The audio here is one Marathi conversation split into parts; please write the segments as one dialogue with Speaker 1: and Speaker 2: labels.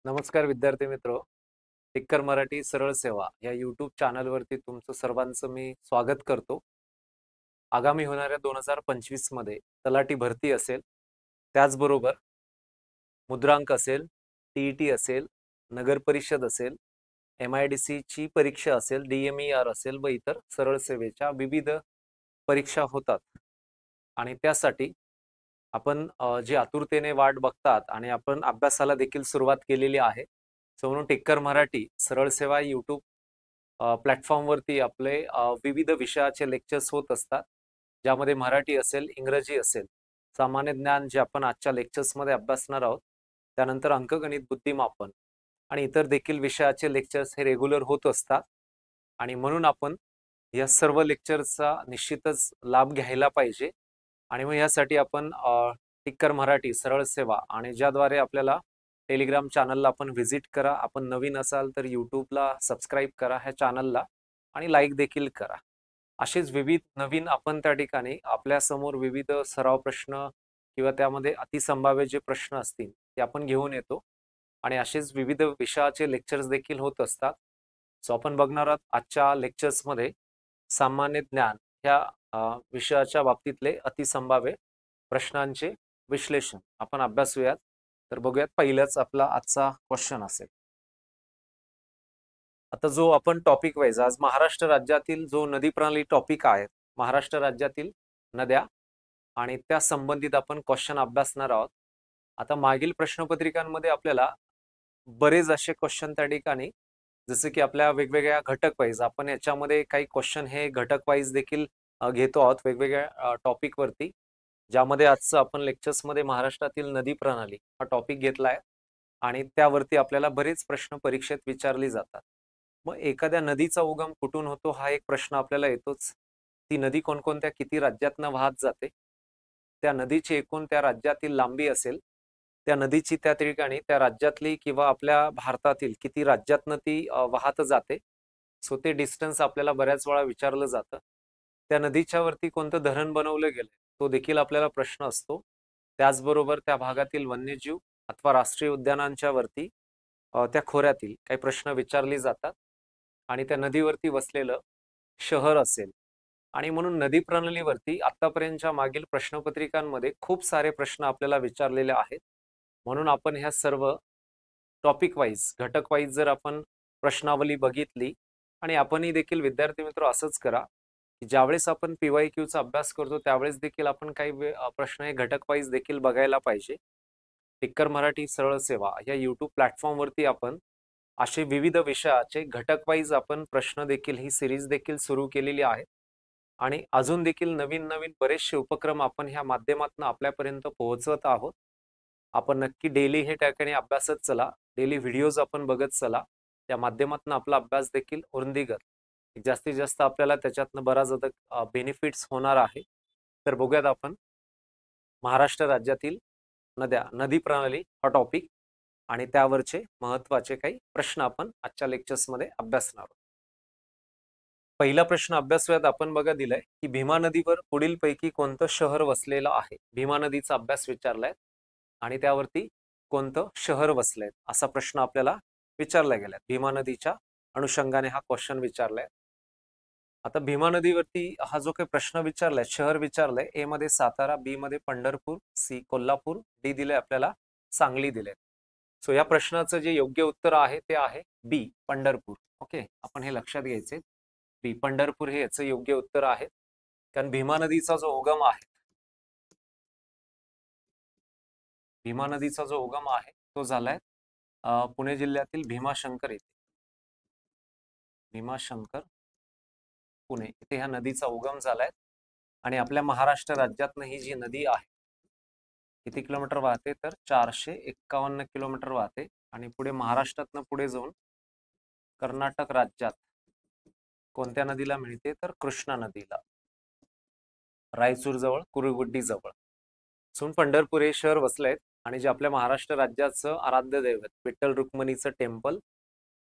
Speaker 1: नमस्कार विद्यार्थी मित्र. टिक्कर मराठी सरळ सेवा या यूट्यूब चॅनलवरती तुमचं सर्वांचं मी स्वागत करतो. आगामी होणाऱ्या 2025 मध्ये तलाठी भरती असेल, त्याचबरोबर मुद्रांक असेल, टीईटी असेल, नगर परिषद असेल, MIDC ची परीक्षा असेल, DMER असेल व इतर सरळ सेवेच्या विविध परीक्षा होतात. आणि त्यासाठी आपण जे आतुरतेने वाट बघतात आणि आपण अभ्यासाला देखील सुरुवात केलेली आहे. सो म्हणून टिक्कर मराठी सरळ सेवा यूट्यूब प्लॅटफॉर्मवरती आपले विविध विषयाचे लेक्चर्स होत असतात, ज्यामध्ये मराठी असेल, इंग्रजी असेल, सामान्य ज्ञान जे आपण आजच्या लेक्चर्समध्ये अभ्यासणार आहोत, त्यानंतर अंकगणित, बुद्धिमापन आणि इतर देखील विषयाचे लेक्चर्स हे रेग्युलर होत असतात. आणि म्हणून आपण या सर्व लेक्चरचा निश्चितच लाभ घ्यायला पाहिजे. आणि मग यासाठी आपण टिक्कर मराठी सरळ सेवा आणि ज्याद्वारे आपल्याला टेलिग्राम चॅनलला आपण व्हिजिट करा. आपण नवीन असाल तर यूट्यूबला सबस्क्राईब करा ह्या चॅनलला आणि लाईक देखील करा. असेच विविध नवीन आपण त्या ठिकाणी आपल्यासमोर विविध सराव प्रश्न किंवा त्यामध्ये अतिसंभाव्य जे प्रश्न असतील ते आपण घेऊन येतो आणि असेच विविध विषयाचे लेक्चर्स देखील होत असतात. सो आपण बघणार आहोत आजच्या लेक्चर्समध्ये सामान्य ज्ञान ह्या विषयाच्या बाबतीतले अतिसंभाव्य प्रश्नांचे विश्लेषण आपण अभ्यासूयात. तर बघूयात, पहिलाच आपला आजचा क्वेश्चन असेल. आता जो आपण टॉपिक वाईज आज महाराष्ट्र राज्यातील जो नदी प्रणाली टॉपिक आहे, महाराष्ट्र राज्यातील नद्या आणि त्या संबंधित आपण क्वेश्चन अभ्यासणार आहोत. आता मागील प्रश्नपत्रिकांमध्ये आपल्याला बरेच असे क्वेश्चन त्या ठिकाणी, जसे की आपल्या वेगवेगळ्या घटक वाईज आपण याच्यामध्ये काही क्वेश्चन हे घटक वाईज देखील घेतो आहोत वेगवेगळ्या टॉपिक वरती, ज्यामध्ये आजचं आपण लेक्चर्समध्ये महाराष्ट्रातील नदी प्रणाली हा टॉपिक घेतलाय आणि त्यावरती आपल्याला बरेच प्रश्न परीक्षेत विचारले जातात. मग एखाद्या नदीचा उगम कुठून होतो हा एक प्रश्न आपल्याला येतोच. ती नदी कोणकोणत्या किती राज्यातनं वाहत जाते, त्या नदीची एकूण त्या राज्यातील लांबी असेल, त्या नदीची त्या ठिकाणी त्या राज्यातली किंवा आपल्या भारतातील किती राज्यातनं ती वाहत जाते. सो ते डिस्टन्स आपल्याला बऱ्याच वेळा विचारलं जातं. त्या नदीच्या वरती कोणतं धरण बनवलं गेलं तो देखील आपल्याला प्रश्न असतो. त्याचबरोबर त्या भागातील वन्यजीव अथवा राष्ट्रीय उद्यानांच्या वरती त्या खोऱ्यातील काही प्रश्न विचारले जातात आणि त्या नदीवरती वसलेलं शहर असेल. आणि म्हणून नदी प्रणालीवरती आतापर्यंतच्या मागील प्रश्नपत्रिकांमध्ये खूप सारे प्रश्न आपल्याला विचारलेले आहेत. म्हणून आपण ह्या सर्व टॉपिक वाईज घटक वाईज जर आपण प्रश्नावली बघितली आणि आपणही देखील विद्यार्थी मित्र असंच करा की ज्यावेळेस आपण PYQ चा अभ्यास करतो त्यावेळेस देखील आपण काही प्रश्न हे घटक वाईज देखील बघायला पाहिजे. टिक्कर मराठी सरळ सेवा या यूट्यूब प्लॅटफॉर्मवरती आपण असे विविध विषयाचे घटक वाईज आपण प्रश्न देखील ही सिरीज देखील सुरू केलेली आहे आणि अजून देखील नवीन नवीन बरेचसे उपक्रम आपण ह्या माध्यमातून आपल्यापर्यंत पोहोचवत आहोत. आपण नक्की डेली हे ठिकाणी अभ्यासत चला, डेली व्हिडिओज आपण बघत चला. त्या माध्यमातून आपला अभ्यास देखील वृद्धिंगत जास्तीत जास्त आपल्याला त्याच्यातनं बराच बेनिफिट्स होणार आहे. तर बघूयात आपण महाराष्ट्र राज्यातील नद्या, नदी प्रणाली हा टॉपिक आणि त्यावरचे महत्त्वाचे काही प्रश्न आपण आजच्या लेक्चर्समध्ये अभ्यासणार आहोत. पहिला प्रश्न अभ्यासूयात आपण. बघा दिलाय की भीमा नदीवर पुढील पैकी कोणतं शहर वसलेलं आहे. भीमा नदीचा अभ्यास विचारलाय आणि त्यावरती कोणतं शहर वसलंय असा प्रश्न आपल्याला विचारला गेलाय. भीमा नदीच्या अनुषंगाने हा क्वेश्चन विचारलाय. आता भीमा नदीवरती हा जो काही प्रश्न विचारलाय, शहर विचारलंय, ए मध्ये सातारा, बी मध्ये पंढरपूर, सी कोल्हापूर, डी दिले आपल्याला सांगली दिले. सो या प्रश्नाचं जे योग्य उत्तर आहे ते आहे बी पंढरपूर. ओके, आपण हे लक्षात घ्यायचे. बी पंढरपूर हे याचं योग्य उत्तर आहे. कारण भीमा नदीचा जो उगम आहे, भीमा नदीचा जो उगम आहे तो झालाय पुणे जिल्ह्यातील भीमाशंकर येथे. भीमाशंकर पुणे इथे ह्या नदीचा उगम झालाय आणि आपल्या महाराष्ट्र राज्यातनं ही जी नदी आहे किती किलोमीटर वाहते तर 451 किलोमीटर वाहते आणि पुढे महाराष्ट्रातनं पुढे जाऊन कर्नाटक राज्यात कोणत्या नदीला मिळते तर कृष्णा नदीला, रायचूर जवळ, कुरुगुड्डी जवळ. सून पंढरपूर हे शहर वसलंय आणि जे आपल्या महाराष्ट्र राज्याचं आराध्य दैवत विठ्ठल रुक्मिणीचं टेम्पल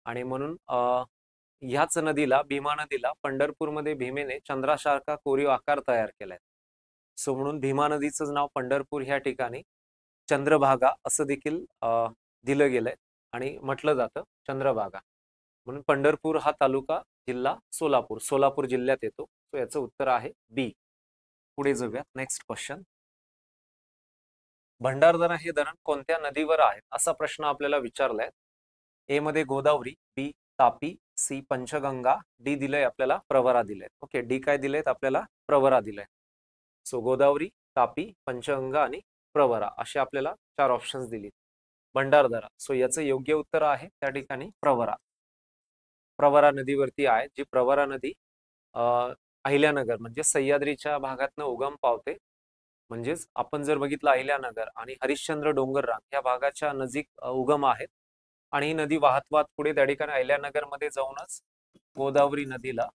Speaker 1: आणि म्हणून ह्याच नदीला, भीमा नदीला पंढरपूरमध्ये भीमेने चंद्रासारखा कोरीव आकार तयार केलाय. सो म्हणून भीमा नदीचं नाव पंढरपूर ह्या ठिकाणी चंद्रभागा असं देखील दिलं गेलंय. आणि म्हटलं जातं चंद्रभागा. म्हणून पंढरपूर हा तालुका, जिल्हा सोलापूर, सोलापूर जिल्ह्यात येतो. सो याचं उत्तर आहे बी. पुढे जाऊयात. Next question. भंडारदरा हे धरण कोणत्या नदीवर आहे असा प्रश्न आपल्याला विचारलाय. ए मध्ये गोदावरी, बी तापी, सी पंचगंगा, डी दिलंय आपल्याला प्रवरा दिलंय. ओके, डी काय दिलेत आपल्याला? प्रवरा दिलंय. सो गोदावरी, तापी, पंचगंगा आणि प्रवरा असे आपल्याला 4 ऑप्शन्स दिली. भंडारदरा, सो याचं योग्य उत्तर आहे त्या ठिकाणी प्रवरा. प्रवरा नदीवरती आहे, जी प्रवरा नदी अहिल्यानगर म्हणजे सह्याद्रीच्या भागातनं उगम पावते. म्हणजेच आपण जर बघितलं अहिल्यानगर आणि हरिश्चंद्र डोंगररांग या भागाच्या नजीक उगम आहेत. आणि ही नदी वाहत वाहत पुढे त्या ठिकाणी अहिल्यानगर मध्ये जाऊनच गोदावरी नदीला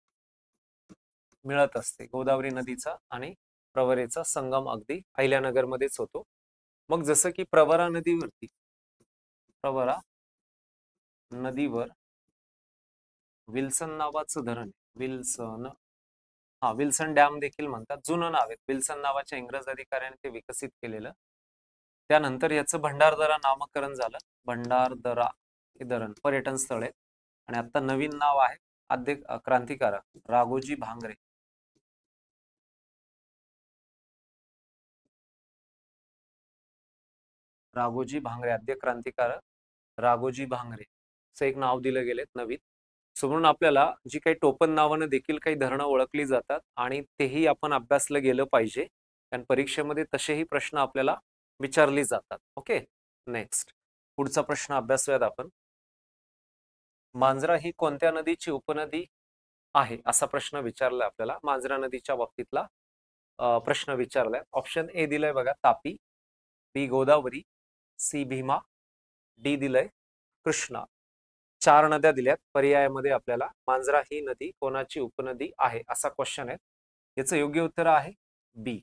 Speaker 1: मिळत असते. गोदावरी नदीचा आणि प्रवरेचा संगम अगदी अहिल्यानगर मध्येच होतो. मग जसं की प्रवरा नदीवर विल्सन नावाचं धरण, विल्सन डॅम देखील म्हणतात. जुनं नाव आहे, विल्सन नावाच्या इंग्रज अधिकाऱ्याने ते विकसित केलेलं. त्यानंतर याचं भंडारदरा नामकरण झालं. भंडारदरा हे धरण पर्यटन स्थळ आहे. आणि आता नवीन नाव आहे आद्य क्रांतिकारक राघोजी भांगरे. राघोजी भांगरे, आद्य क्रांतिकारक राघोजी भांगरे असं एक नाव दिलं गेलेत नवीन. सो म्हणून आपल्याला जी काही टोपण नावानं देखील काही धरणं ओळखली जातात आणि तेही आपण अभ्यासलं गेलं पाहिजे, कारण परीक्षेमध्ये तसेही प्रश्न आपल्याला विचारले जातात. ओके, नेक्स्ट पुढचा प्रश्न अभ्यासूयात आपण. मांजरा ही कोणत्या नदीची उपनदी आहे असा प्रश्न विचारलाय आपल्याला. मांजरा नदीच्या बाबतीतला प्रश्न विचारलाय. ऑप्शन ए दिलाय बघा तापी, बी गोदावरी, सी भीमा, डी दिलंय कृष्णा. 4 नद्या दिल्यात पर्यायामध्ये आपल्याला. मांजरा ही नदी कोणाची उपनदी आहे असा क्वेश्चन आहे. याचं योग्य उत्तर आहे बी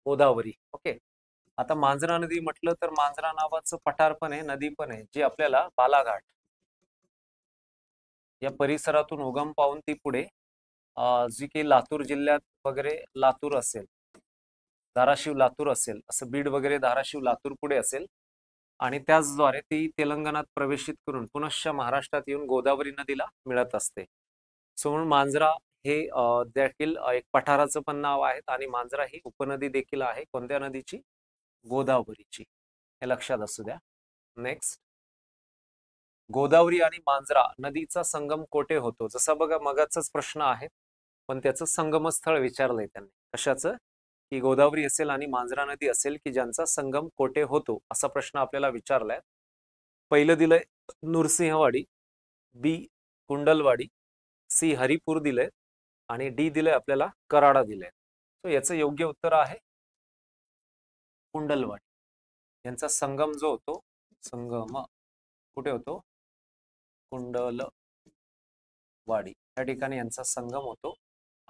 Speaker 1: गोदावरी. ओके, आता मांजरा नदी म्हटलं तर मांजरा नावाचं पठार पण आहे, नदी पण आहे, जी आपल्याला बालाघाट या परिसरातून उगम पावून ती पुढे जी काही लातूर जिल्ह्यात वगैरे लातूर असेल, धाराशिव लातूर असेल, असं बीड वगैरे धाराशिव लातूर पुढे असेल आणि त्याचद्वारे ती तेलंगणात प्रवेशित करून पुनश्च महाराष्ट्रात येऊन गोदावरी नदीला मिळत असते. सो म्हणून मांजरा हे देखील एक पठाराचं पण नाव आहे आणि मांजरा ही उपनदी देखील आहे. कोणत्या नदीची? गोदावरीची. हे लक्षात असू द्या. नेक्स्ट, गोदावरी आणि मांजरा नदीचा संगम कोठे होतो? जसा बघा मगाचाच प्रश्न आहे, पण त्याचं संगमस्थळ विचारलंय त्यांनी. कशाचं? की गोदावरी असेल आणि मांजरा नदी असेल की ज्यांचा संगम कोठे होतो असा प्रश्न आपल्याला विचारलाय. पहिलं दिलंय नृसिंहवाडी, बी कुंडलवाडी, सी हरिपूर दिलंय आणि डी दिलंय आपल्याला कराडा दिलंय. सो याचं योग्य उत्तर आहे कुंडलवाडी. यांचा संगम जो होतो, संगम कुठे होतो? कुंडलवाडी या ठिकाणी यांचा संगम होतो.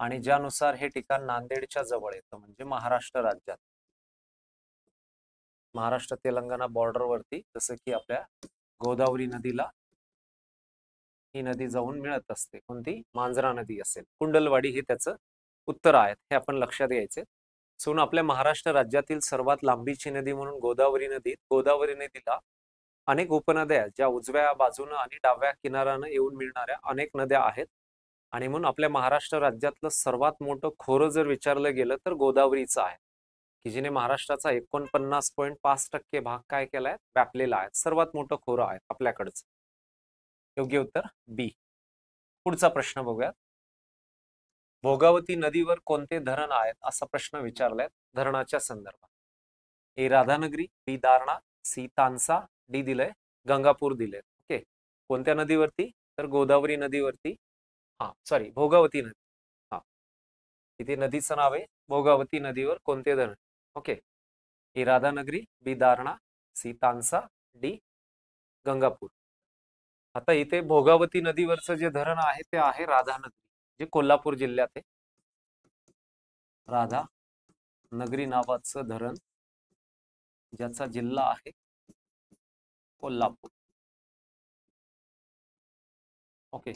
Speaker 1: आणि ज्यानुसार हे ठिकाण नांदेडच्या जवळ येतं, म्हणजे महाराष्ट्र राज्यात, महाराष्ट्र तेलंगणा बॉर्डरवरती, जसं की आपल्या गोदावरी नदीला ही नदी जाऊन मिळत असते. कोणती? मांजरा नदी असेल. कुंडलवाडी हे त्याचं उत्तर आहे, हे आपण लक्षात घ्यायचे. सो आपल्या महाराष्ट्र राज्यातील सर्वात लांबीची नदी म्हणून गोदावरी नदीला अनेक उपनद्या, ज्या उजव्या बाजूनं आणि डाव्या किनाऱ्यानं येऊन मिळणाऱ्या अनेक नद्या आहेत. आणि म्हणून आपल्या महाराष्ट्र राज्यातलं सर्वात मोठं खोरं जर विचारलं गेलं तर गोदावरीचं आहे, की जिने महाराष्ट्राचा 49.5% भाग काय केलाय? व्यापलेला आहे. सर्वात मोठं खोरं आहे आपल्याकडचं. योग्य उत्तर बी. पुढचा प्रश्न बघूयात. भोगावती नदीवर कोणते धरण आहेत असा प्रश्न विचारलाय धरणाच्या संदर्भात. ए राधानगरी, बी दारणा, सी तानसा, डी दिलंय गंगापूर दिलंय. ओके, कोणत्या नदीवरती? तर गोदावरी नदीवरती. भोगावती नदी. इथे नदीचं नाव आहे. भोगावती नदीवर कोणते धरण? ओके, ए राधानगरी, बी दारणा, सी तानसा, डी गंगापूर. आता इथे भोगावती नदीवरचं जे धरण आहे ते आहे राधानगरी, जे कोल्हापूर जिल्ह्यात आहे. राधानगरी नावाचं धरण, ज्याचा जिल्हा आहे कोल्हापूर. ओके,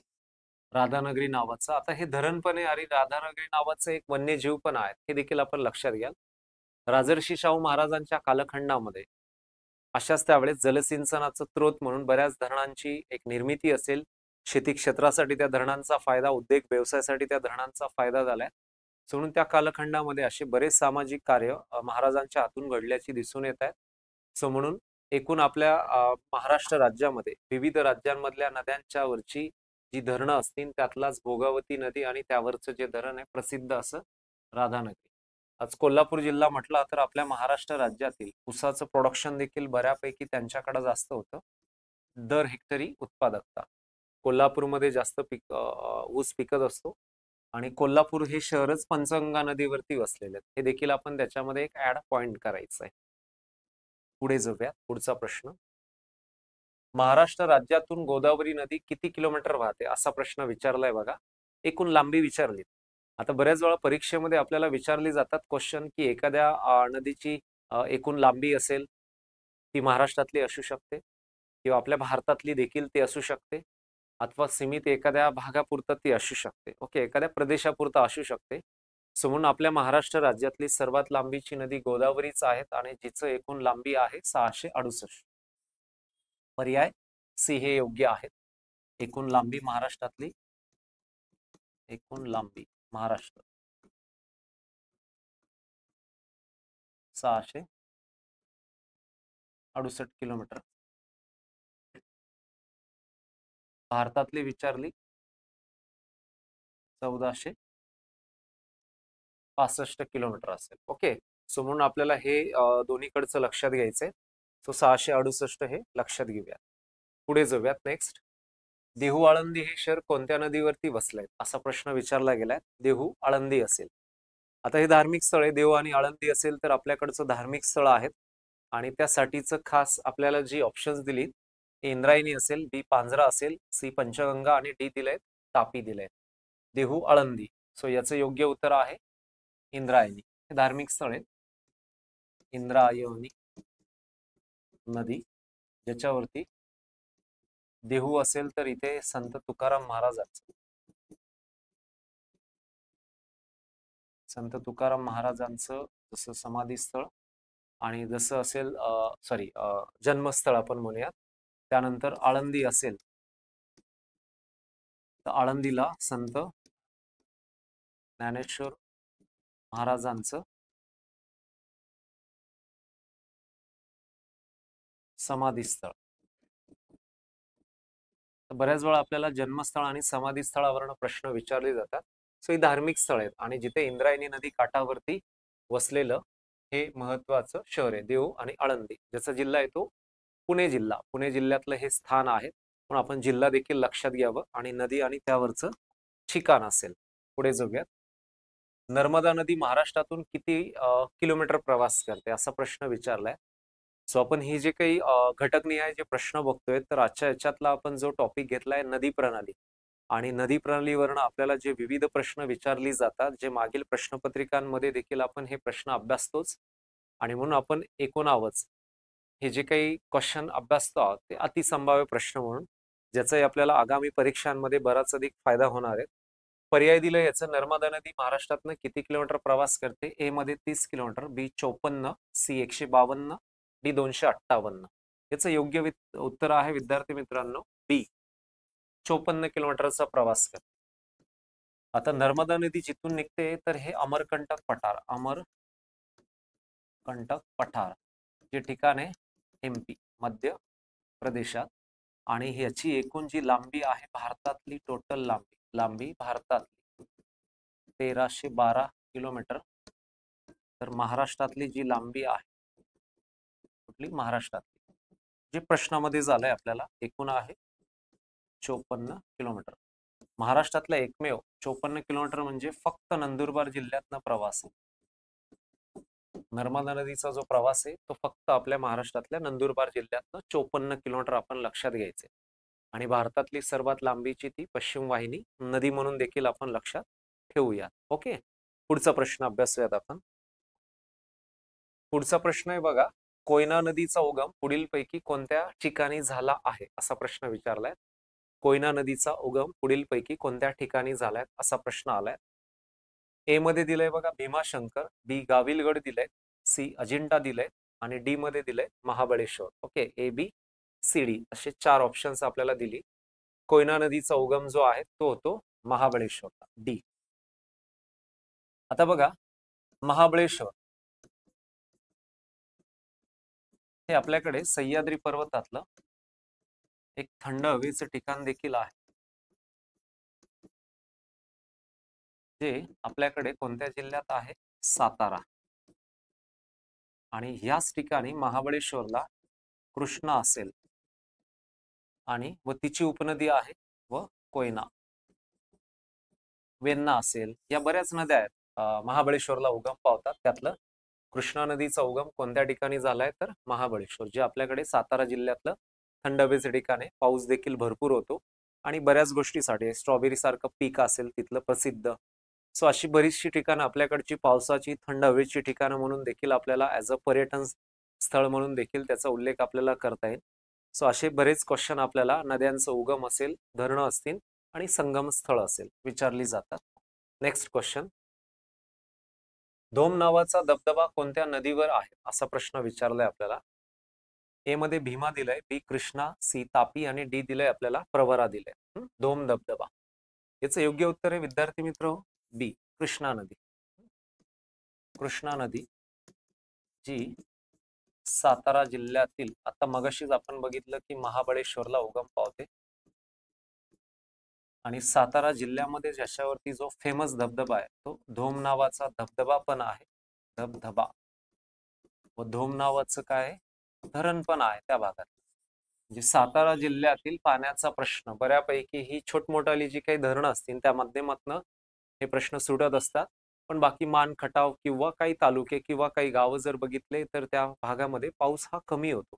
Speaker 1: राधानगरी नावाचं. आता हे धरण पण आहे आणि राधानगरी नावाचं एक वन्यजीव पण आहे, हे देखील आपण लक्षात घ्या. राजर्षी शाहू महाराजांच्या कालखंडामध्ये अशाच त्यावेळेस जलसिंचनाचं स्रोत म्हणून बऱ्याच धरणांची एक निर्मिती असेल, शेती क्षेत्रासाठी त्या धरणांचा फायदा, उद्योग व्यवसायासाठी त्या धरणांचा फायदा झालाय. म्हणून त्या कालखंडामध्ये असे बरेच सामाजिक कार्य महाराजांच्या हातून घडल्याची दिसून येत आहेत. म्हणून एकूण आपल्या महाराष्ट्र राज्यामध्ये विविध राज्यांमधल्या नद्यांच्या वरची जी धरणं असतील त्यातलाच भोगावती नदी आणि त्यावरचं जे धरण आहे प्रसिद्ध असं राधा नदी. आज कोल्हापूर जिल्हा म्हटला तर आपल्या महाराष्ट्र राज्यातील ऊसाचं प्रोडक्शन देखील बऱ्यापैकी त्यांच्याकडे जास्त होतं. दर हेक्टरी उत्पादकता कोल्हापूरमध्ये जास्त ऊस पिकत असतो आणि कोल्हापूर हे शहरच पंचगंगा नदीवरती वसलेले आहे. हे देखील आपण त्याच्यामध्ये एक ऍड पॉइंट करायचं आहे. पुढे जाऊया. पुढचा प्रश्न, महाराष्ट्र राज्यातून गोदावरी नदी किती किलोमीटर वाहते असा प्रश्न विचारलाय बघा. एकूण लांबी विचारली. आता बऱ्याच वेळा परीक्षेमध्ये आपल्याला विचारली जातात क्वेश्चन की एखाद्या नदीची एकूण लांबी असेल ती महाराष्ट्रातली असू शकते किंवा आपल्या भारतातली देखील ती असू शकते अथवा सीमित एखाद्या भागापुरतं ती असू शकते. ओके, एखाद्या प्रदेशापुरतं असू शकते. म्हणून आपल्या महाराष्ट्र राज्यातली सर्वात लांबीची नदी गोदावरीच आहेत आणि जिचं एकूण लांबी आहे 668. पर्याय सी हे योग्य आहे. एकूण लांबी महाराष्ट्रातली, एकूण लांबी महाराष्ट्र 668 किलोमीटर. भारतातली विचारली 1465 किलोमीटर असेल. ओके, सो म्हणून आपल्याला हे दोन्हीकडचं लक्षात घ्यायचंय. सो 668 हे लक्षात घेऊयात. पुढे जाऊयात. नेक्स्ट, देहू आळंदी हे शहर कोणत्या नदीवरती वसलंय असा प्रश्न विचारला गेलाय. देहू आळंदी असेल. आता हे धार्मिक स्थळ आहे. देहू आणि आळंदी असेल तर आपल्याकडचं धार्मिक स्थळ आहेत आणि त्यासाठीचं खास आपल्याला जी ऑप्शन्स दिली, इंद्रायणी असेल, बी पांझरा असेल, सी पंचगंगा आणि डी दिलंय तापी दिलंय. देहू आळंदी. सो याचं योग्य उत्तर आहे इंद्रायणी. हे धार्मिक स्थळ आहे. इंद्रायणी नदी ज्याच्यावरती देहू असेल तर इथे संत तुकाराम महाराजांचं, संत तुकाराम महाराजांचं जसं समाधी स्थळ आणि जसं असेल जन्मस्थळ आपण म्हणूयात. त्यानंतर आळंदी असेल तर आळंदीला संत ज्ञानेश्वर महाराजांचं समाधी स्थळ. बऱ्याच वेळा आपल्याला जन्मस्थळ आणि समाधी स्थळावरून प्रश्न विचारले जातात. सो ही धार्मिक स्थळ आहेत आणि जिथे इंद्रायणी नदी काठावरती वसलेलं हे महत्वाचं शहर आहे देहू आणि आळंदी. ज्याचा जिल्हा आहे तो पुणे जिल्हा. पुणे जिल्ह्यातलं हे स्थान आहे. पण आपण जिल्हा देखील लक्षात घ्यावं आणि नदी आणि त्यावरचं ठिकाण असेल. पुढे जाऊयात. नर्मदा नदी महाराष्ट्रातून किती किलोमीटर प्रवास करते असा प्रश्न विचारलाय. सो आपण ही जे काही घटकनिहाय जे प्रश्न बघतोय तर आजच्या याच्यातला आपण जो टॉपिक घेतलाय नदी प्रणाली आणि नदी प्रणालीवरनं आपल्याला जे विविध प्रश्न विचारली जातात जे मागील प्रश्नपत्रिकांमध्ये देखील आपण हे प्रश्न अभ्यासतोच आणि म्हणून आपण एकूणावच हे जे काही क्वेश्चन अभ्यासतो आहोत ते अतिसंभाव्य प्रश्न म्हणून ज्याचाही आपल्याला आगामी परीक्षांमध्ये बराच अधिक फायदा होणार आहे. पर्याय दिलं याचं, नर्मदा नदी महाराष्ट्रातनं किती किलोमीटर प्रवास करते. ए मध्ये 30 किलोमीटर, बी 54, सी 152, डी 258. याचं योग्य उत्तर आहे विद्यार्थी मित्रांनो बी 54 किलोमीटरचा प्रवास करते. आता नर्मदा नदी जिथून निघते तर हे अमरकंटक पठार, अमरकंटक पठार जे ठिकाण आहे एमपी मध्य प्रदेशात आणि ह्याची एकूण जी लांबी आहे भारतातली टोटल लांबी भारतातली 1312 किलोमीटर. तर महाराष्ट्रातली जी लांबी आहे कुठली महाराष्ट्रातली जे प्रश्नामध्ये झालंय आपल्याला एकूण आहे 54 किलोमीटर. महाराष्ट्रातला एकमेव 54 किलोमीटर म्हणजे फक्त नंदुरबार जिल्ह्यातनं प्रवास आहे. नर्मदा नदीचा जो प्रवास आहे तो फक्त आपल्या महाराष्ट्रातल्या नंदुरबार जिल्ह्यातनं 54 किलोमीटर आपण लक्षात घ्यायचे आणि भारतातली सर्वात लांबीची ती पश्चिम वाहिनी नदी म्हणून देखील आपण लक्षात ठेवूया. ओके, पुढचा प्रश्न अभ्यासूयात आपण. पुढचा प्रश्न आहे बघा, कोयना नदीचा उगम पुढीलपैकी कोणत्या ठिकाणी झाला आहे असा प्रश्न विचारलाय. कोयना नदीचा उगम पुढीलपैकी कोणत्या ठिकाणी झालाय असा प्रश्न आलाय. ए मध्ये दिलंय बघा भीमाशंकर, बी गाविलगड दिलंय, सी अजिंठा दिलंय, आणि डी मध्ये दिलंय Mahabaleshwar. Okay, A B C D असे 4 ऑप्शन्स आपल्याला दिली. कोयना नदीचा उगम जो आहे तो होतो महाबळेश्वरला, डी. आता बघा, महाबळेश्वर हे आपल्याकडे सह्याद्री पर्वतातलं एक थंड हवेचं ठिकाण देखील आहे, जे आपल्याकडे कोणत्या जिल्ह्यात आहे? सातारा. आणि ह्याच ठिकाणी महाबळेश्वरला कृष्णा असेल आणि व तिची उपनदी आहे व कोयना, वेण्णा असेल, या बऱ्याच नद्या आहेत महाबळेश्वरला उगम पावतात. त्यातलं कृष्णा नदीचा उगम कोणत्या ठिकाणी झालाय? तर महाबळेश्वर, जे आपल्याकडे सातारा जिल्ह्यातलं थंड हवेचं ठिकाण आहे. पाऊस देखील भरपूर होतो आणि बऱ्याच गोष्टीसाठी स्ट्रॉबेरी सारखं पीक असेल तिथलं प्रसिद्ध. सो अशी बरीचशी ठिकाणं आपल्याकडची पावसाची थंड हवेची ठिकाणं म्हणून देखील आपल्याला ॲज अ पर्यटन स्थळ म्हणून देखील त्याचा उल्लेख आपल्याला करता येईल. सो असे बरेच क्वेश्चन आपल्याला नद्यांचं उगम असेल, धरणं असतील आणि संगम स्थळ असेल विचारली जातात. नेक्स्ट क्वेश्चन, धोम नावाचा धबधबा कोणत्या नदीवर आहे असा प्रश्न विचारलाय आपल्याला. ए मध्ये भीमा दिलंय, बी कृष्णा, सी तापी आणि डी दिलंय आपल्याला प्रवरा दिलंय. धोम धबधबा याचं योग्य उत्तर आहे विद्यार्थी मित्र बी, कृष्णा नदी. कृष्णा नदी जी सातारा जिल्ह्यातील, आता मगाशीच आपण बघितलं की महाबळेश्वरला उगम पावते, आणि सातारा जिल्ह्यामध्ये ज्याच्यावरती जो फेमस धबधबा आहे तो धोम नावाचा धबधबा पण आहे, धबधबा. व धोम नावाचं काय धरण पण आहे त्या भागात. म्हणजे सातारा जिल्ह्यातील पाण्याचा प्रश्न बऱ्यापैकी ही छोटमोठाली जी काही धरणं असतील त्या माध्यमातून हे प्रश्न सुटत असतात. पण बाकी मान, खटाव किंवा काही तालुके किंवा काही गावं जर बघितले तर त्या भागामध्ये पाऊस हा कमी होतो.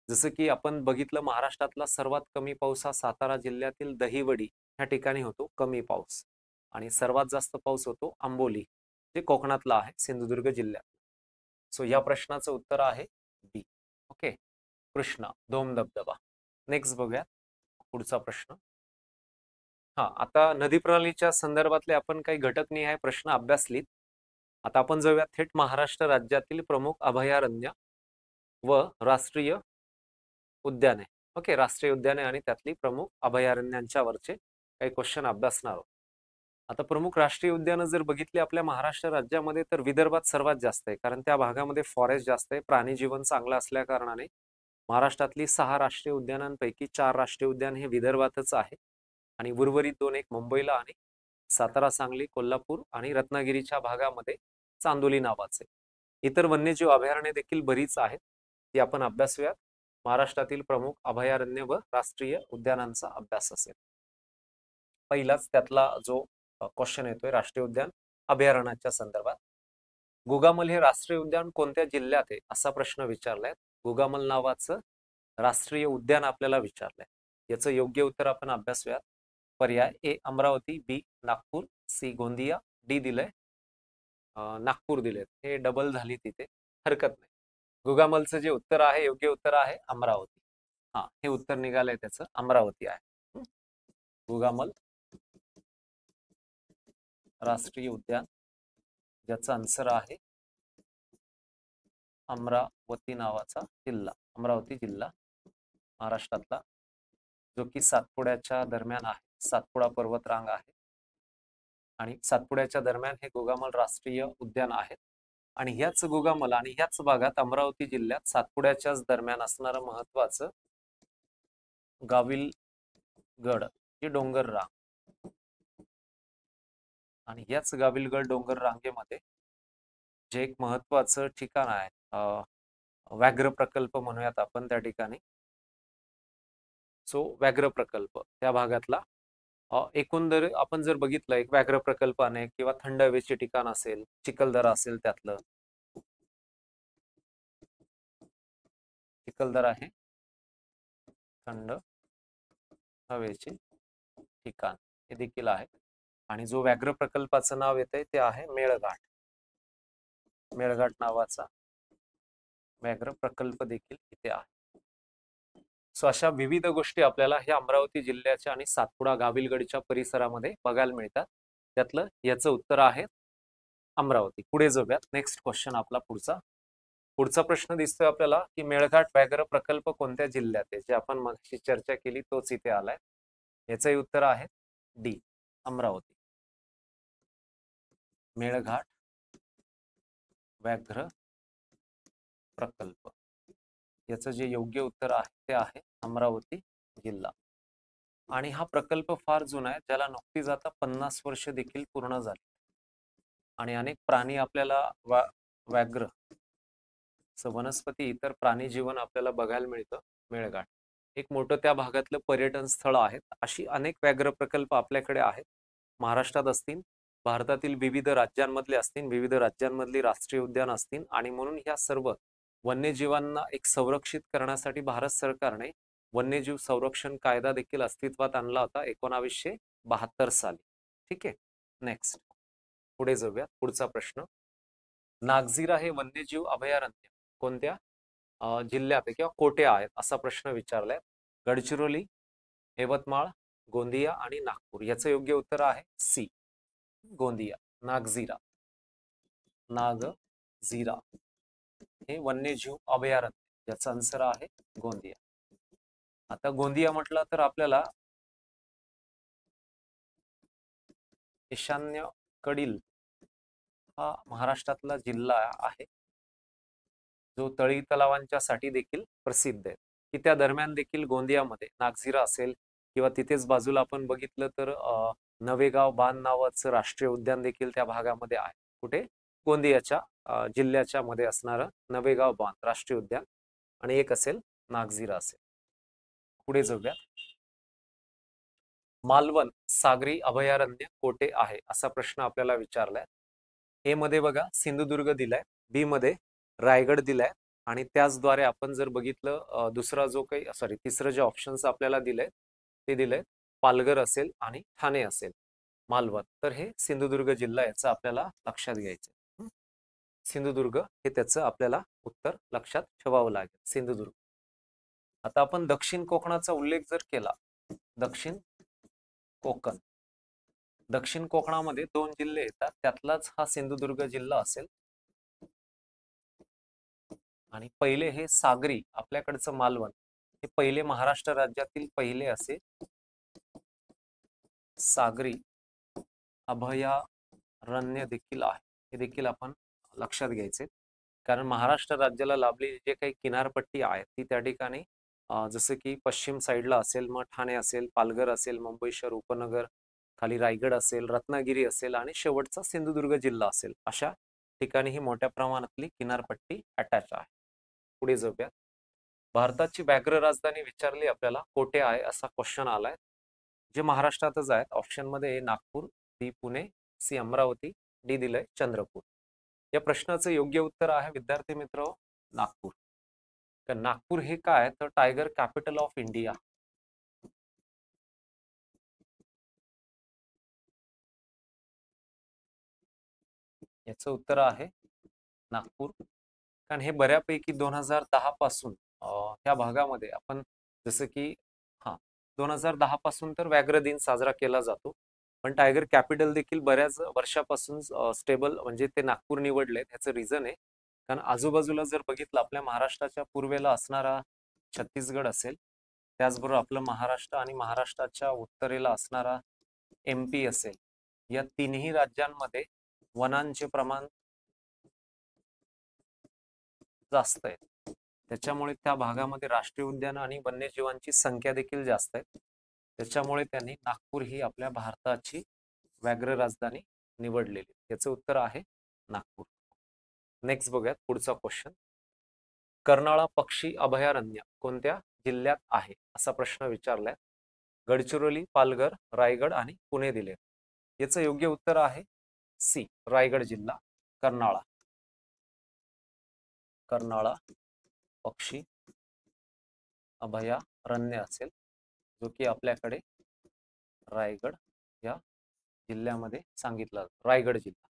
Speaker 1: जसं की आपण बघितलं, महाराष्ट्रातला सर्वात कमी पाऊस हा सातारा जिल्ह्यातील दहिवडी ह्या ठिकाणी होतो, कमी पाऊस. आणि सर्वात जास्त पाऊस होतो आंबोली, जे कोकणातला आहे, सिंधुदुर्ग जिल्ह्यात. सो या प्रश्नाचं उत्तर आहे बी. ओके, कृष्णा धोम धबधबा. नेक्स्ट बघूया पुढचा प्रश्न. हा, आता नदी प्रणालीच्या संदर्भातले आपण काही घटकनिहाय प्रश्न अभ्यासलीत. आता आपण जाऊया थेट महाराष्ट्र राज्यातील प्रमुख अभयारण्य व राष्ट्रीय उद्याने. ओके, राष्ट्रीय उद्याने आणि त्यातली प्रमुख अभयारण्यांच्या वरचे काही क्वेश्चन अभ्यासणार आहोत. आता प्रमुख राष्ट्रीय उद्यानं जर बघितली आपल्या महाराष्ट्र राज्यामध्ये तर विदर्भात सर्वात जास्त आहे, कारण त्या भागामध्ये फॉरेस्ट जास्त आहे, प्राणी जीवन चांगलं असल्या कारणाने महाराष्ट्रातली 6 राष्ट्रीय उद्यानांपैकी 4 राष्ट्रीय उद्यान हे विदर्भातच आहे आणि उर्वरित 2 एक मुंबईला आणि सातारा, सांगली, कोल्हापूर आणि रत्नागिरीच्या भागामध्ये चांदोली नावाचे. इतर वन्यजीव अभयारण्ये देखील बरीच आहेत, ती आपण अभ्यासूयात. महाराष्ट्रातील प्रमुख अभयारण्य व राष्ट्रीय उद्यानांचा अभ्यास असेल. पहिलाच त्यातला जो क्वेश्चन येतोय राष्ट्रीय उद्यान अभयारण्याच्या संदर्भात. गुगामल हे राष्ट्रीय उद्यान कोणत्या जिल्ह्यात आहे असा प्रश्न विचारलाय. गुगामल नावाचं राष्ट्रीय उद्यान आपल्याला विचारलंय. याचं योग्य उत्तर आपण अभ्यासूयात. पर्याय ए अमरावती, बी नागपूर, सी गोंदिया, डी दिलंय नागपूर दिलेत. हे डबल झाली तिथे, हरकत नाही. गुगामलचं जे उत्तर आहे, योग्य उत्तर आहे अमरावती. हा, हे उत्तर निघालंय त्याचं, अमरावती आहे. गुगामल राष्ट्रीय उद्यान, ज्याचा आन्सर आहे अमरावती नावाचा जिल्हा, अमरावती जिल्हा महाराष्ट्रातला, जो की सातपुड्याच्या दरम्यान आहे. सातपुडा पर्वतरांग आहे आणि सातपुड्याच्या दरम्यान हे गोगामल राष्ट्रीय उद्यान आहे. आणि ह्याच गोगामल आणि ह्याच भागात अमरावती जिल्ह्यात सातपुड्याच्याच दरम्यान असणारं महत्वाचं गाविलगड ही डोंगर रांग, आणि याच गाविलगड डोंगर रांगेमध्ये जे एक महत्वाचं ठिकाण आहे, व्याघ्र प्रकल्प म्हणूयात आपण त्या ठिकाणी. सो व्याघ्र प्रकल्प त्या भागातला एकंदर आपण जर बघितलं, एक व्याघ्र प्रकल्प अनेक किंवा थंड हवेचे ठिकाण असेल, चिखलदरा असेल, त्यातलं चिखलदरा आहे थंड हवेचे ठिकाण हे देखील आहे. आणि जो व्याघ्र प्रकल्पाचं नाव येतंय ते आहे मेळघाट. मेळघाट नावाचा व्याघ्र प्रकल्प देखील इथे आहे. सो अशा विविध गोष्टी आपल्याला ह्या अमरावती जिल्ह्याच्या आणि सातपुडा गाविलगडच्या परिसरामध्ये बघायला मिळतात. त्यातलं याचं उत्तर आहे अमरावती. पुढे जाऊयात. नेक्स्ट क्वेश्चन आपला पुढचा. पुढचा प्रश्न दिसतोय आपल्याला की मेळघाट व्याघ्र प्रकल्प कोणत्या जिल्ह्यात आहे, जे आपण मगाशी चर्चा केली तोच इथे आलाय. याचंही उत्तर आहे डी, अमरावती. मेळघाट व्याघ्र प्रकल्प याचं जे योग्य उत्तर आहे ते आहे अमरावती जिल्हा. आणि हा प्रकल्प फार जुना आहे, ज्याला नुकतीच आता 50 वर्ष देखील पूर्ण झाली. आणि अनेक प्राणी आपल्याला व्याघ्र, वनस्पती, इतर प्राणी जीवन आपल्याला बघायला मिळतं. मेळघाट एक मोठं त्या भागातलं पर्यटन स्थळ आहे. अशी अनेक व्याघ्र प्रकल्प आपल्याकडे आहेत. महाराष्ट्रात असतील, भारतातील विविध राज्यांमधले असतील, विविध राज्यांमधली राष्ट्रीय उद्यान असतील. आणि म्हणून ह्या सर्व वन्यजीवांना एक संरक्षित करण्यासाठी भारत सरकारने वन्यजीव संरक्षण कायदा देखील अस्तित्वात आणला होता 1972 साली. ठीक आहे, नेक्स्ट पुढे जाऊया. पुढचा प्रश्न, नागझिरा हे वन्यजीव अभयारण्य कोणत्या जिल्ह्यात आहे किंवा कोठे आहेत असा प्रश्न विचारलाय. गडचिरोली, यवतमाळ, गोंदिया आणि नागपूर. याचं योग्य उत्तर आहे सी, गोंदिया. नागझिरा, नागझिरा हे वन्यजीव अभयारण्य, याचा आन्सर आहे गोंदिया. आता गोंदिया म्हटलं तर आपल्याला ईशान्येकडील हा महाराष्ट्रातला जिल्हा आहे, जो तळी तलावांच्या साठी देखील प्रसिद्ध आहे. की त्या दरम्यान देखील गोंदियामध्ये नागझिरा असेल किंवा तिथेच बाजूला आपण बघितलं तर नवेगाव बांध नावाचं राष्ट्रीय उद्यान देखील त्या भागामध्ये आहे. कुठे? गोंदियाच्या जिल्ह्याच्या मध्ये असणारं नवेगाव बांध राष्ट्रीय उद्यान, आणि एक असेल नागझिरा असेल. पुढे जाऊया. मालवण सागरी अभयारण्य कोठे आहे असा प्रश्न आपल्याला विचारलाय. ए मध्ये बघा सिंधुदुर्ग दिलाय, बी मध्ये रायगड दिलाय, आणि त्याचद्वारे आपण जर बघितलं दुसरा जो काही तिसरं जे ऑप्शन्स आपल्याला दिलंय ते दिलंय पालघर असेल आणि ठाणे असेल. मालवण तर हे सिंधुदुर्ग जिल्हा, याचं आपल्याला लक्षात घ्यायचं. सिंधुदुर्ग हे त्याचं आपल्याला उत्तर लक्षात ठेवावं लागेल, सिंधुदुर्ग. आता आपण दक्षिण कोकणाचा उल्लेख जर केला, दक्षिण कोकण, दक्षिण कोकणामध्ये 2 जिल्हे येतात, त्यातलाच हा सिंधुदुर्ग जिल्हा असेल. आणि पहिले हे सागरी आपल्याकडचं मालवण हे पहिले महाराष्ट्र राज्यातील पहिले असे सागरी अभयारण्य देखील आहे. हे देखील आपण लक्षात घ्यायचे, कारण महाराष्ट्र राज्याला लाभलेली जे काही किनारपट्टी आहे ती त्या ठिकाणी जसं की पश्चिम साईडला असेल, मग ठाणे असेल, पालघर असेल, मुंबई शहर उपनगर, खाली रायगड असेल, रत्नागिरी असेल, आणि शेवटचा सिंधुदुर्ग जिल्हा असेल. अशा ठिकाणी ही मोठ्या प्रमाणातली किनारपट्टी अटॅच आहे. पुढे जाऊया. भारताची व्याघ्र राजधानी विचारली आपल्याला, कोठे आहे असा क्वेश्चन आलाय. जे महाराष्ट्रातच आहेत. ऑप्शन मध्ये नागपूर, बी पुणे, सी अमरावती, डी दिलंय चंद्रपूर. या प्रश्नाचं योग्य उत्तर आहे विद्यार्थी मित्र नागपूर. तर नागपूर हे काय तर टायगर कॅपिटल ऑफ इंडिया. याचं उत्तर आहे नागपूर. कारण हे बऱ्यापैकी 2010 पासून त्या भागामध्ये आपण जसं की 2010 पासून तर व्याघ्र दिन साजरा केला जातो, पण टायगर कॅपिटल देखील बऱ्याच वर्षापासून स्टेबल म्हणजे ते नागपूर निवडले. त्याचं रिझन आहे कारण आजूबाजूला जर बघितलं आपल्या महाराष्ट्राच्या पूर्वेला असणारा छत्तीसगड असेल, त्याचबरोबर आपलं महाराष्ट्र आणि महाराष्ट्राच्या उत्तरेला असणारा MP असेल, या तिन्ही राज्यांमध्ये वनांचे प्रमाण जास्त आहे. त्याच्यामुळे त्या भागामध्ये राष्ट्रीय उद्यान आणि वन्यजीवांची संख्या देखील जास्त आहे. त्याच्यामुळे त्यांनी नागपूर ही आपल्या भारताची व्याघ्र राजधानी निवडलेली. याचं उत्तर आहे नागपूर. नेक्स्ट बघूयात पुढचा क्वेश्चन. कर्नाळा पक्षी अभयारण्य कोणत्या जिल्ह्यात आहे असा प्रश्न विचारलाय. गडचिरोली, पालघर, रायगड आणि पुणे दिले. याचं योग्य उत्तर आहे सी, रायगड जिल्हा, कर्नाळा. कर्नाळा पक्षी अभयारण्य असेल, जो की आपल्याकडे रायगड या जिल्ह्यामध्ये सांगितलं, रायगड जिल्हा.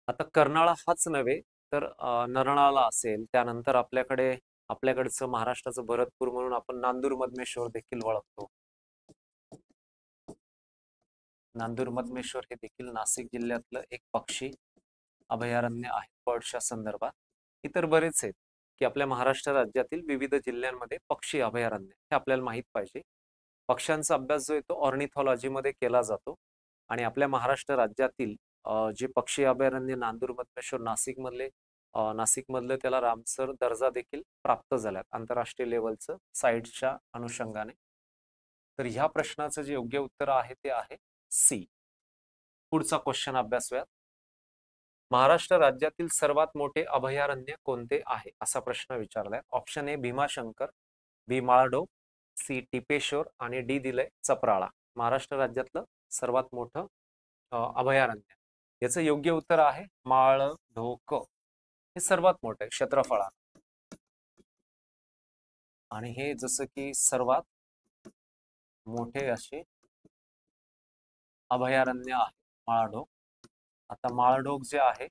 Speaker 1: आता कर्नाळा हाच नव्हे तर नरनाळा असेल, त्यानंतर आपल्याकडचं महाराष्ट्राचं भरतपूर म्हणून आपण नांदूर मधमेश्वर देखील ओळखतो. नांदूर मधमेश्वर हे देखील नाशिक जिल्ह्यातलं एक पक्षी अभयारण्य आहे बर्डच्या संदर्भात. इतर बरेच आहेत की आपल्या महाराष्ट्र राज्यातील विविध जिल्ह्यांमध्ये पक्षी अभयारण्य हे आपल्याला माहित पाहिजे. पक्ष्यांचा अभ्यास जो आहे तो ऑर्निथॉलॉजीमध्ये केला जातो आणि आपल्या महाराष्ट्र राज्यातील जे पक्षी अभयारण्य नांदूर, मधमेश्वर, नाशिकमधलं त्याला रामसर दर्जा देखील प्राप्त झाल्यात आंतरराष्ट्रीय लेवलचं साईट्सच्या अनुषंगाने. तर ह्या प्रश्नाचं जे योग्य उत्तर आहे ते आहे सी. पुढचा क्वेश्चन अभ्यासूयात. महाराष्ट्र राज्यातील सर्वात मोठे अभयारण्य कोणते आहे असा प्रश्न विचारलाय. ऑप्शन ए भीमाशंकर, बी माळढोक, सी टिपेश्वर आणि डी दिलंय चपराळा. महाराष्ट्र राज्यातलं सर्वात मोठं अभयारण्य, याचं योग्य उत्तर आहे माळढोक. हे सर्वात मोठं आहे क्षेत्रफळात आणि हे जसं की सर्वात मोठे असे अभयारण्य आहे माळढोक. आता माळढोक जे आहे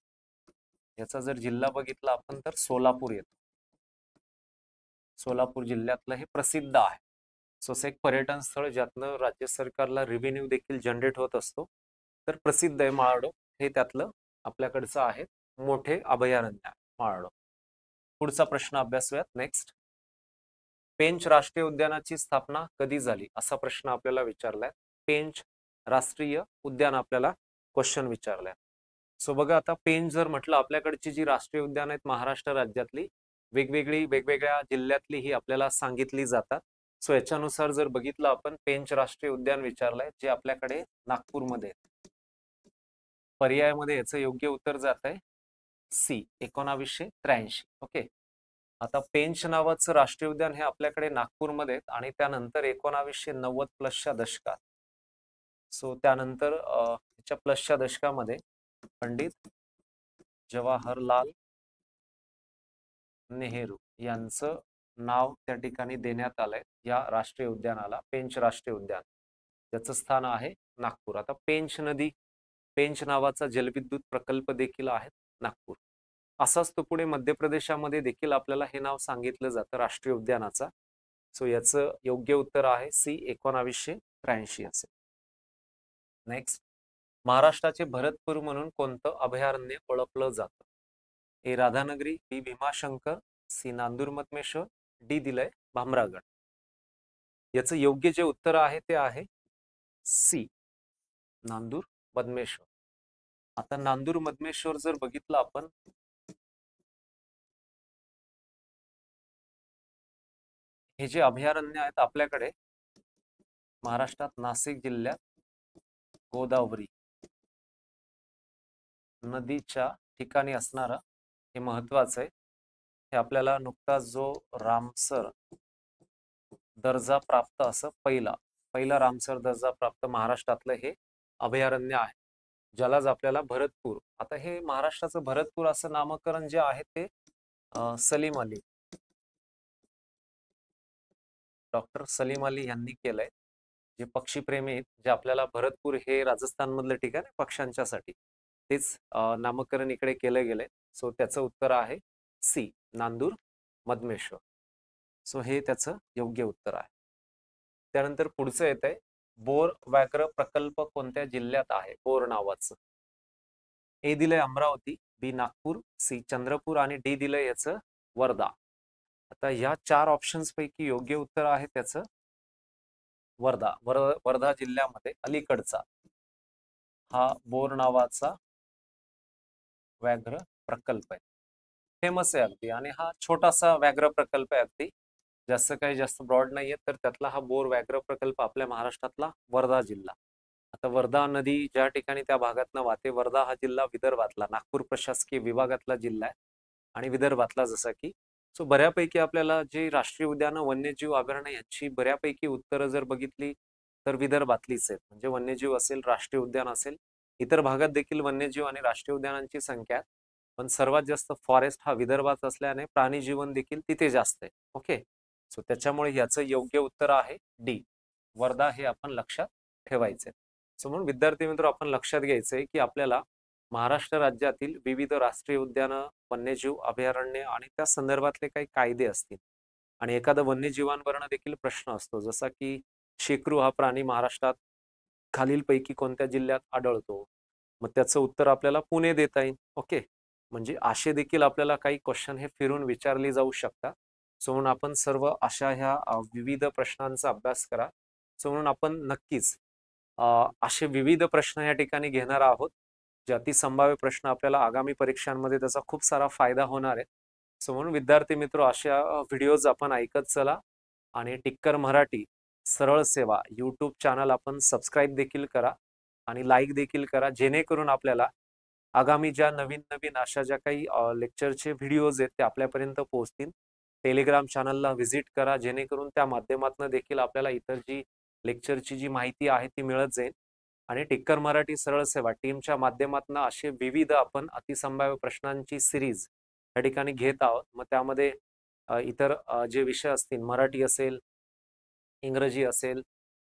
Speaker 1: याचा जर जिल्हा बघितला आपण तर सोलापूर येतो. सोलापूर जिल्ह्यातलं हे प्रसिद्ध आहे. सो एक पर्यटन स्थळ ज्यातनं राज्य सरकारला रेव्हेन्यू देखील जनरेट होत असतो. तर प्रसिद्ध आहे माळढोक, हे त्यातलं आपल्याकडचं आहे मोठे अभयारण्य माळढोक. पुढचा प्रश्न अभ्यासूयात. नेक्स्ट, पेंच राष्ट्रीय उद्यानाची स्थापना कधी झाली असा प्रश्न आपल्याला विचारलाय. पेंच राष्ट्रीय उद्यान आपल्याला क्वेश्चन विचारलाय. सो बघा, आता पेंच जर म्हटलं, आपल्याकडची जी राष्ट्रीय उद्यान आहेत महाराष्ट्र राज्यातली वेगवेगळ्या जिल्ह्यातली ही आपल्याला सांगितली जातात. सो याच्यानुसार जर बघितलं आपण, पेंच राष्ट्रीय उद्यान विचारलंय जे आपल्याकडे नागपूरमध्ये. पर्यायामध्ये याचं योग्य उत्तर जात आहे सी 1983. ओके, आता पेंच नावाचं राष्ट्रीय उद्यान हे आपल्याकडे नागपूरमध्ये आणि त्यानंतर 1990 प्लसच्या दशकात, सो त्यानंतर च्या प्लसच्या दशकामध्ये पंडित जवाहरलाल नेहरू यांचं नाव त्या ठिकाणी देण्यात आलंय या राष्ट्रीय उद्यानाला, पेंच राष्ट्रीय उद्यान, ज्याचं स्थान आहे नागपूर. आता पेंच नदी, पेंच नावाचा जलविद्युत प्रकल्प देखील आहे नागपूर. असाच तो पुढे मध्य प्रदेशामध्ये देखील आपल्याला हे नाव सांगितलं जातं राष्ट्रीय उद्यानाचा. सो याचं योग्य उत्तर आहे सी 1983 असे. नेक्स्ट, महाराष्ट्राचे भरतपूर म्हणून कोणतं अभयारण्य ओळखलं जातं? ए राधानगरी, बी भीमाशंकर, सी नांदूर मधमेश्वर, डी दिलंय भामरागड. याचं योग्य जे उत्तर आहे ते आहे सी नांदूर मधमेश्वर. आता नांदूर मधमेश्वर जर बघितलं आपण, हे जे अभयारण्य आहेत आपल्याकडे महाराष्ट्रात नाशिक जिल्ह्यात गोदावरी नदीच्या ठिकाणी असणारं हे महत्वाचं आहे. हे आपल्याला नुकताच जो रामसर दर्जा प्राप्त असं पहिला रामसर दर्जा प्राप्त महाराष्ट्रातलं हे अभयारण्य आहे, ज्यालाच आपल्याला भरतपूर. आता हे महाराष्ट्राचं भरतपूर असं नामकरण जे आहे ते सलीम अली, डॉक्टर सलीम अली यांनी केलंय. जे पक्षीप्रेमी आहेत, जे आपल्याला भरतपूर हे राजस्थान मधलं ठिकाण आहे पक्ष्यांच्यासाठी, तेच नामकरण इकडे केलं गेलंय. सो त्याचं उत्तर आहे सी नांदूर मधमेश्वर. सो हे त्याचं योग्य उत्तर आहे. त्यानंतर पुढचं येत आहे, बोर व्याघ्र प्रकल्प कोणत्या जिल्ह्यात आहे बोर नावाचं? ए दिलंय अमरावती, बी नागपूर, सी चंद्रपूर आणि डी दिलंय याचं वर्धा. आता ह्या 4 ऑप्शन्स पैकी योग्य उत्तर आहे त्याचं वर्धा. वर्धा जिल्ह्यामध्ये अलीकडचा हा बोर नावाचा व्याघ्र प्रकल्प आहे. फेमस आहे अगदी, आणि हा छोटासा व्याघ्र प्रकल्प आहे, अगदी जास्त ब्रॉड नाहीये. तर त्यातला हा बोर व्याघ्र प्रकल्प आपल्या महाराष्ट्रातला वर्धा जिल्हा. आता वर्धा नदी ज्या ठिकाणी त्या भागातनं वाहते, वर्धा हा जिल्हा विदर्भातला, नागपूर प्रशासकीय विभागातला जिल्हा आहे आणि विदर्भातला जसा की. सो बऱ्यापैकी आपल्याला जे राष्ट्रीय उद्यानं, वन्यजीव अभयारण्य यांची बऱ्यापैकी उत्तरं जर बघितली तर विदर्भातलीच आहेत. म्हणजे वन्यजीव असेल, राष्ट्रीय उद्यान असेल, इतर भागात देखील वन्यजीव आणि राष्ट्रीय उद्यानांची संख्या आहे, पण सर्वात जास्त फॉरेस्ट हा विदर्भात असल्याने प्राणी जीवन देखील तिथे जास्त आहे. ओके, सो त्याच्यामुळे याचं योग्य उत्तर आहे डी वर्धा, हे आपण लक्षात ठेवायचे. सो म्हणून विद्यार्थी मित्र, आपण लक्षात घ्यायचंय की आपल्याला महाराष्ट्र राज्यातील विविध राष्ट्रीय उद्यानं, वन्यजीव अभयारण्य आणि त्या संदर्भातले काही कायदे असतील, आणि एखादा वन्यजीवांवरनं देखील प्रश्न असतो, जसा की शेकरू हा प्राणी महाराष्ट्रात खालीलपैकी कोणत्या जिल्ह्यात आढळतो, मग त्याचं उत्तर आपल्याला पुणे देता येईल. ओके, म्हणजे असे देखील आपल्याला काही क्वेश्चन हे फिरून विचारले जाऊ शकतात. सो म्हणून आपण सर्व अशा ह्या विविध प्रश्नांचा अभ्यास करा. सो म्हणून आपण नक्कीच असे विविध प्रश्न या ठिकाणी घेणार आहोत, जे अतिसंभाव्य प्रश्न आपल्याला आगामी परीक्षांमध्ये त्याचा खूप सारा फायदा होणार आहे. सो म्हणून विद्यार्थी मित्र अशा व्हिडिओज आपण ऐकत चला आणि टिक्कर मराठी सरळ सेवा यूट्यूब चॅनल आपण सबस्क्राईब देखील करा आणि लाईक देखील करा, जेणेकरून आपल्याला आगामी ज्या नवीन नवीन अशा ज्या काही लेक्चरचे व्हिडिओज आहेत ते आपल्यापर्यंत पोहोचतील. टेलिग्राम चॅनलला व्हिजिट करा, जेणेकरून त्या माध्यमातून देखील आपल्याला इतर जी लेक्चरची जी माहिती आहे ती मिळत जाईल. आणि टिक्कर मराठी सरळ सेवा टीमच्या माध्यमातून असे विविध आपण अतिसंभाव्य प्रश्नांची सिरीज या ठिकाणी घेत आहोत. मग त्यामध्ये इतर जे विषय असतील, मराठी असेल, इंग्रजी असेल,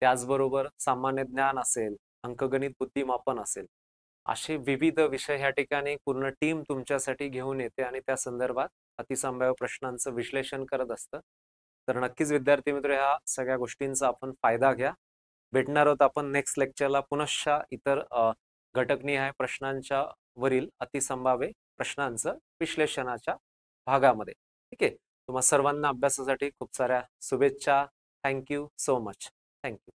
Speaker 1: त्याचबरोबर सामान्य ज्ञान असेल, अंकगणित बुद्धिमापन असेल, असे विविध विषय ह्या ठिकाणी पूर्ण टीम तुमच्यासाठी घेऊन येते आणि त्या संदर्भात अतिसंभाव्य प्रश्नांचं विश्लेषण करत असतं. तर नक्कीच विद्यार्थी मित्र ह्या सगळ्या गोष्टींचा आपण फायदा घ्या. भेटणार आहोत आपण नेक्स्ट लेक्चरला पुनश्च इतर घटकनिहाय प्रश्नांच्या वरील अतिसंभाव्य प्रश्नांचं विश्लेषणाच्या भागामध्ये. ठीक आहे. तुम्हा सर्वांना अभ्यासासाठी खूप साऱ्या शुभेच्छा. Thank you so much. थँक्यू.